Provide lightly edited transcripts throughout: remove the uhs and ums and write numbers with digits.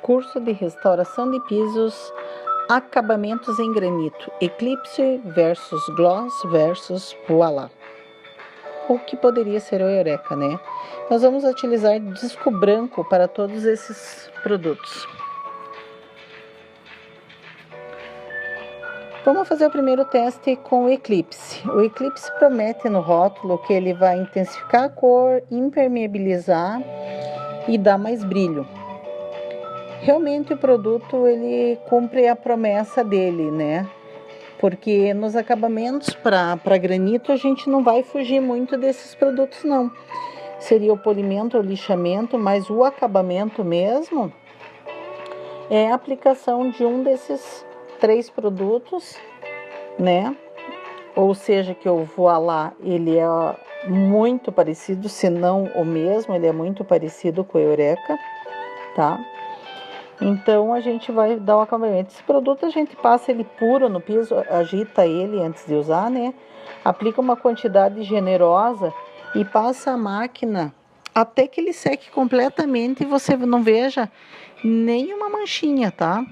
Curso de restauração de pisos, acabamentos em granito, Eclipse versus Gloss versus Voila. O que poderia ser o Eureka, né? Nós vamos utilizar disco branco para todos esses produtos. Vamos fazer o primeiro teste com o Eclipse. O Eclipse promete no rótulo que ele vai intensificar a cor, impermeabilizar e dar mais brilho. Realmente o produto ele cumpre a promessa dele, né? Porque nos acabamentos para granito a gente não vai fugir muito desses produtos não. Seria o polimento ou lixamento, mas o acabamento mesmo é a aplicação de um desses 3 produtos, né? Ou seja, que eu vou lá, ele é muito parecido, se não o mesmo, ele é muito parecido com o Eureka, tá? Então a gente vai dar o acabamento. Esse produto a gente passa ele puro no piso, agita ele antes de usar, né? Aplica uma quantidade generosa e passa a máquina até que ele seque completamente e você não veja nenhuma manchinha, tá?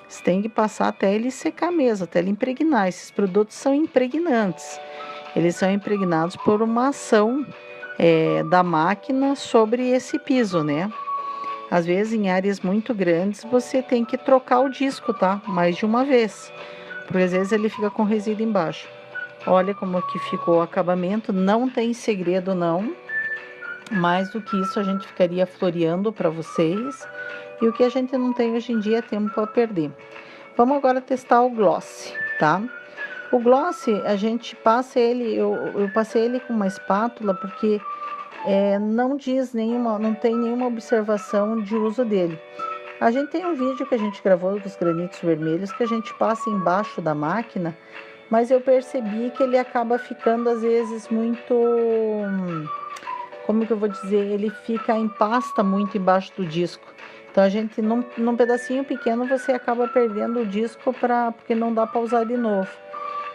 Você tem que passar até ele secar mesmo, até ele impregnar. Esses produtos são impregnantes. Eles são impregnados por uma ação da máquina sobre esse piso, né? Às vezes, em áreas muito grandes, você tem que trocar o disco, tá? Mais de uma vez. Porque às vezes ele fica com resíduo embaixo. Olha como que ficou o acabamento. Não tem segredo, não. Mais do que isso, a gente ficaria floreando para vocês. E o que a gente não tem hoje em dia é tempo a perder. Vamos agora testar o gloss, tá? O gloss, a gente passa ele... Eu passei ele com uma espátula porque... não tem nenhuma observação de uso dele. A gente tem um vídeo que a gente gravou dos granitos vermelhos que a gente passa embaixo da máquina, mas eu percebi que ele acaba ficando às vezes muito, como que eu vou dizer, ele empasta muito embaixo do disco. Então a gente, num pedacinho pequeno, você acaba perdendo o disco porque não dá para usar de novo.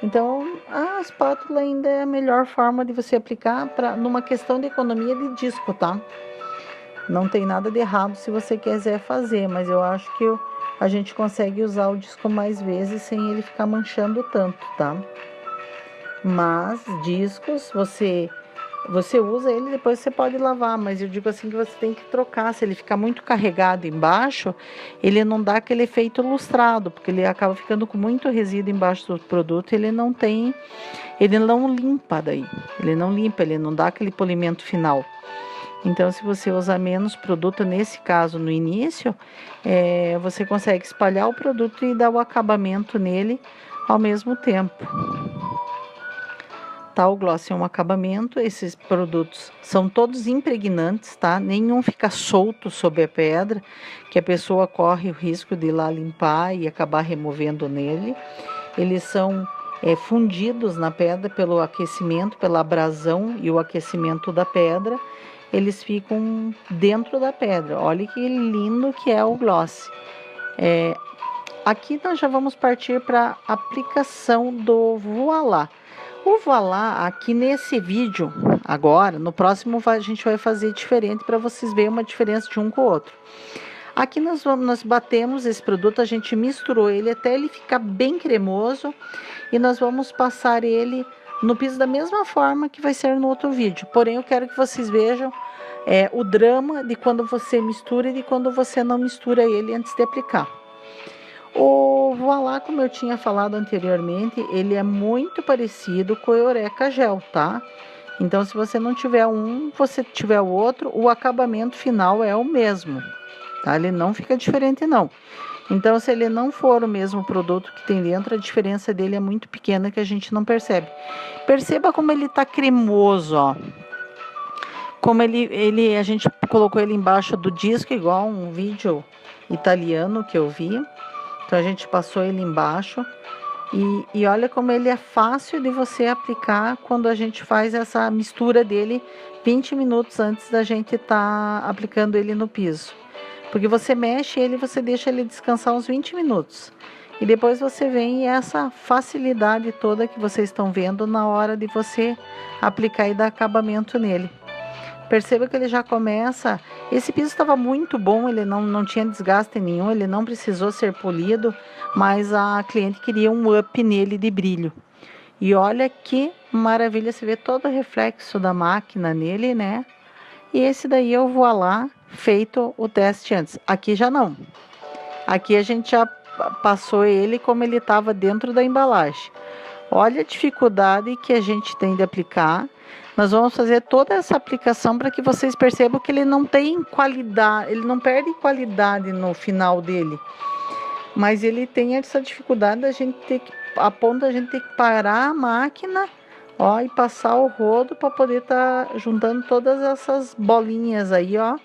Então, a espátula ainda é a melhor forma de você aplicar numa questão de economia de disco, tá? Não tem nada de errado se você quiser fazer, mas eu acho que a gente consegue usar o disco mais vezes sem ele ficar manchando tanto, tá? Mas discos, você usa ele, depois você pode lavar, mas eu digo assim que você tem que trocar. Se ele ficar muito carregado embaixo, ele não dá aquele efeito lustrado, porque ele acaba ficando com muito resíduo embaixo do produto, ele não limpa daí, ele não dá aquele polimento final. Então, se você usar menos produto, nesse caso, no início, você consegue espalhar o produto e dar o acabamento nele ao mesmo tempo. Tá, o gloss é um acabamento, esses produtos são todos impregnantes, tá? Nenhum fica solto sobre a pedra, que a pessoa corre o risco de ir lá limpar e acabar removendo nele. Eles são fundidos na pedra pelo aquecimento, pela abrasão e o aquecimento da pedra. Eles ficam dentro da pedra. Olha que lindo que é o gloss. Aqui nós já vamos partir para a aplicação do Voila. O Voila, aqui nesse vídeo, agora, no próximo a gente vai fazer diferente para vocês verem uma diferença de um com o outro. Aqui nós batemos esse produto, a gente misturou ele até ele ficar bem cremoso e nós vamos passar ele no piso da mesma forma que vai ser no outro vídeo. Porém, eu quero que vocês vejam o drama de quando você mistura e de quando você não mistura ele antes de aplicar. O Voila, como eu tinha falado anteriormente, ele é muito parecido com o Eureka Gel, tá? Então, se você não tiver um, você tiver o outro, o acabamento final é o mesmo, tá? Ele não fica diferente, não. Então, se ele não for o mesmo produto que tem dentro, a diferença dele é muito pequena que a gente não percebe. Perceba como ele tá cremoso, ó. Como a gente colocou ele embaixo do disco, igual um vídeo italiano que eu vi. Então, a gente passou ele embaixo e olha como ele é fácil de você aplicar quando a gente faz essa mistura dele 20 minutos antes da gente estar aplicando ele no piso. Porque você mexe ele, você deixa ele descansar uns 20 minutos. E depois você vem essa facilidade toda que vocês estão vendo na hora de você aplicar e dar acabamento nele. Perceba que ele já começa... Esse piso estava muito bom, ele não tinha desgaste nenhum, ele não precisou ser polido, mas a cliente queria um up nele de brilho. E olha que maravilha, você vê todo o reflexo da máquina nele, né? E esse daí eu vou lá, feito o teste antes. Aqui já não. Aqui a gente já passou ele como ele estava dentro da embalagem. Olha a dificuldade que a gente tem de aplicar. Nós vamos fazer toda essa aplicação para que vocês percebam que ele não tem qualidade, ele não perde qualidade no final dele. Mas ele tem essa dificuldade da gente ter que, a ponto da gente ter que parar a máquina, ó, e passar o rodo para poder estar juntando todas essas bolinhas aí, ó,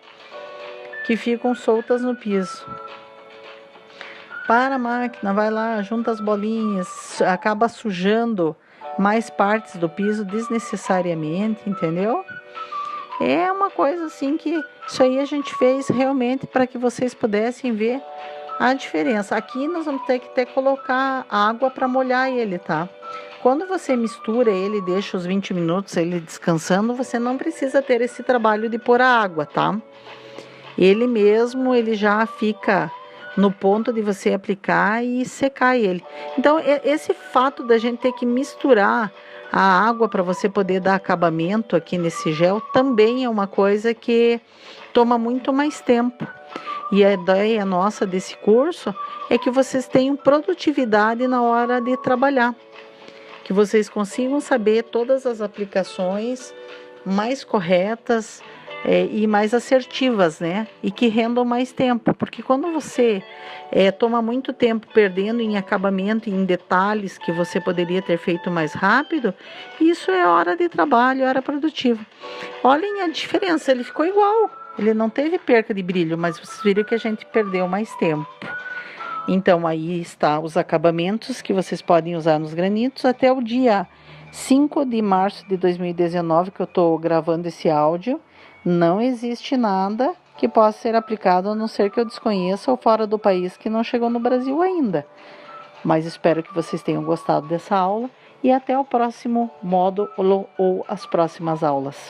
que ficam soltas no piso. Para a máquina, vai lá, junta as bolinhas, acaba sujando mais partes do piso desnecessariamente, entendeu? É uma coisa assim que isso aí a gente fez realmente para que vocês pudessem ver a diferença. Aqui nós vamos ter que colocar água para molhar ele, tá? Quando você mistura ele, deixa os 20 minutos ele descansando, você não precisa ter esse trabalho de pôr a água, tá? Ele mesmo, ele já fica no ponto de você aplicar e secar ele. Então, esse fato da gente ter que misturar a água para você poder dar acabamento aqui nesse gel também é uma coisa que toma muito mais tempo. E a ideia nossa desse curso é que vocês tenham produtividade na hora de trabalhar. Que vocês consigam saber todas as aplicações mais corretas e mais assertivas, né? E que rendam mais tempo. Porque quando você toma muito tempo perdendo em acabamento e em detalhes que você poderia ter feito mais rápido, isso é hora de trabalho, hora produtiva. Olhem a diferença, ele ficou igual. Ele não teve perca de brilho, mas vocês viram que a gente perdeu mais tempo. Então, aí está os acabamentos que vocês podem usar nos granitos até o dia 5 de março de 2019, que eu estou gravando esse áudio. Não existe nada que possa ser aplicado, a não ser que eu desconheça ou fora do país que não chegou no Brasil ainda. Mas espero que vocês tenham gostado dessa aula e até o próximo módulo ou as próximas aulas.